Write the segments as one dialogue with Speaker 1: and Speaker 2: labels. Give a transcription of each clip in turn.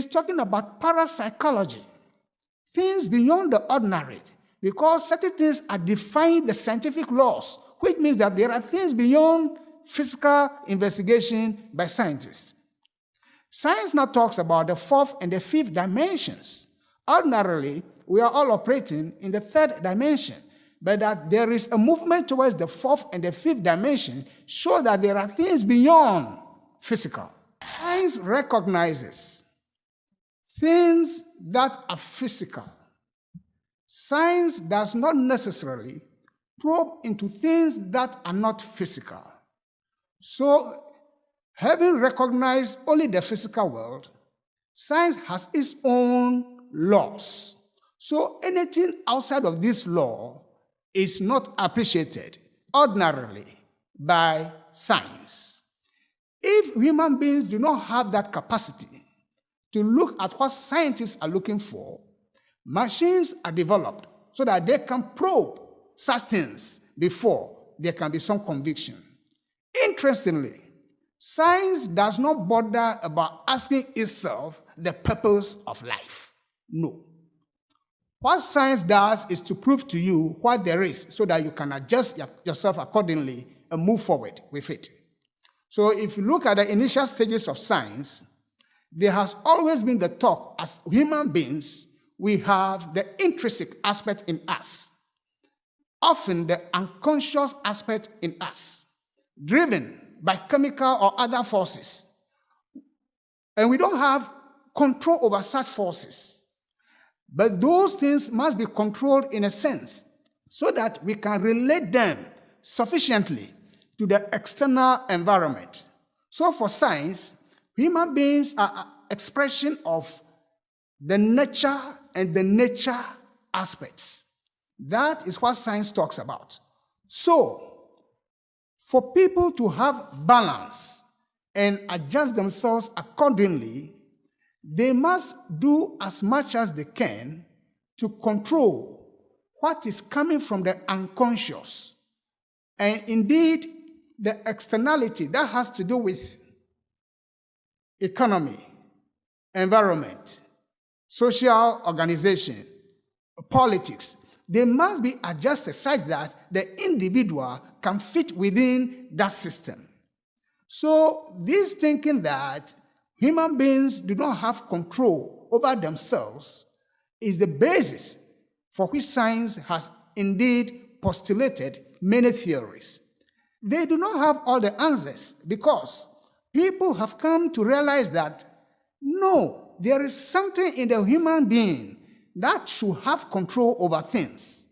Speaker 1: is talking about parapsychology, things beyond the ordinary, because certain things are defying the scientific laws, which means that there are things beyond physical investigation by scientists. Science now talks about the fourth and the fifth dimensions. Ordinarily, we are all operating in the third dimension, but that there is a movement towards the fourth and the fifth dimension shows that there are things beyond physical. Science recognizes things that are physical. Science does not necessarily probe into things that are not physical. So, having recognized only the physical world, science has its own laws. So anything outside of this law is not appreciated ordinarily by science. If human beings do not have that capacity to look at what scientists are looking for, machines are developed so that they can probe such things before there can be some conviction. Interestingly, science does not bother about asking itself the purpose of life. No. What science does is to prove to you what there is so that you can adjust yourself accordingly and move forward with it. So if you look at the initial stages of science, there has always been the talk as human beings, we have the intrinsic aspect in us, often the unconscious aspect in us, driven by chemical or other forces. And we don't have control over such forces. But those things must be controlled in a sense so that we can relate them sufficiently to the external environment. So for science, human beings are an expression of the nature and the nature aspects. That is what science talks about. So, for people to have balance and adjust themselves accordingly, they must do as much as they can to control what is coming from the unconscious. And indeed, the externality that has to do with economy, environment, social organization, politics, they must be adjusted such that the individual can fit within that system. So this thinking that human beings do not have control over themselves is the basis for which science has indeed postulated many theories. They do not have all the answers because people have come to realize that no, there is something in the human being that should have control over things.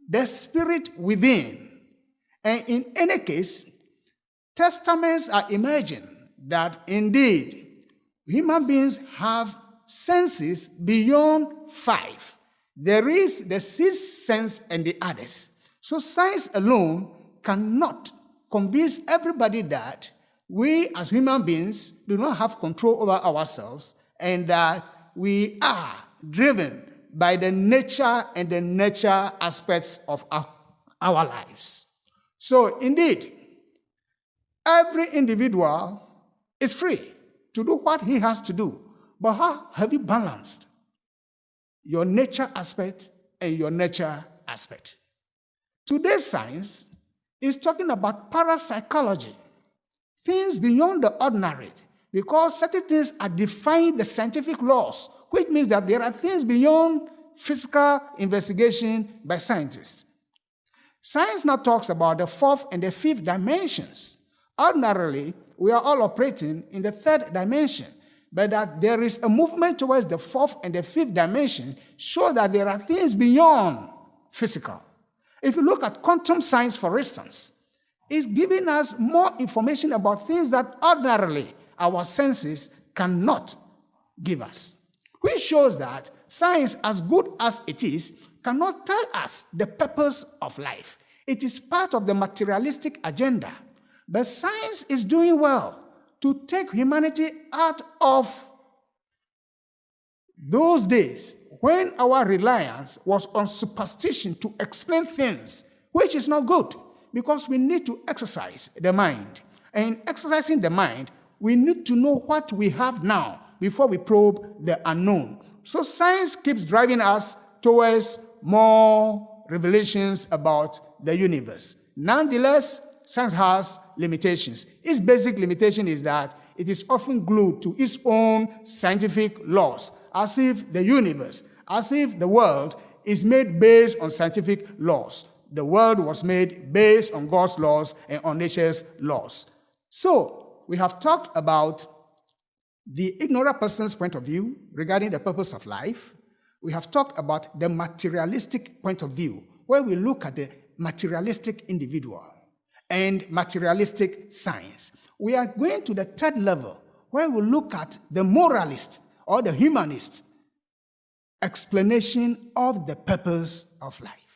Speaker 1: The spirit within. And in any case, testaments are emerging that indeed human beings have senses beyond 5. There is the sixth sense and the others. So science alone cannot convince everybody that we as human beings do not have control over ourselves and that we are driven by the nature and the nature aspects of our lives. So indeed, every individual is free to do what he has to do. But how have you balanced your nature aspect and your nature aspect? Today's science is talking about parapsychology, things beyond the ordinary, because certain things are defying the scientific laws, which means that there are things beyond physical investigation by scientists. Science now talks about the fourth and the fifth dimensions. Ordinarily, we are all operating in the third dimension, but that there is a movement towards the fourth and the fifth dimension shows that there are things beyond physical. If you look at quantum science, for instance, it's giving us more information about things that ordinarily our senses cannot give us, which shows that science, as good as it is, cannot tell us the purpose of life. It is part of the materialistic agenda. But science is doing well to take humanity out of those days when our reliance was on superstition to explain things, which is not good, because we need to exercise the mind. And in exercising the mind, we need to know what we have now before we probe the unknown. So science keeps driving us towards more revelations about the universe. Nonetheless, science has limitations. Its basic limitation is that it is often glued to its own scientific laws, as if the universe, as if the world is made based on scientific laws. The world was made based on God's laws and on nature's laws. So, we have talked about the ignorant person's point of view regarding the purpose of life. We have talked about the materialistic point of view, where we look at the materialistic individual and materialistic science. We are going to the third level, where we look at the moralist or the humanist explanation of the purpose of life.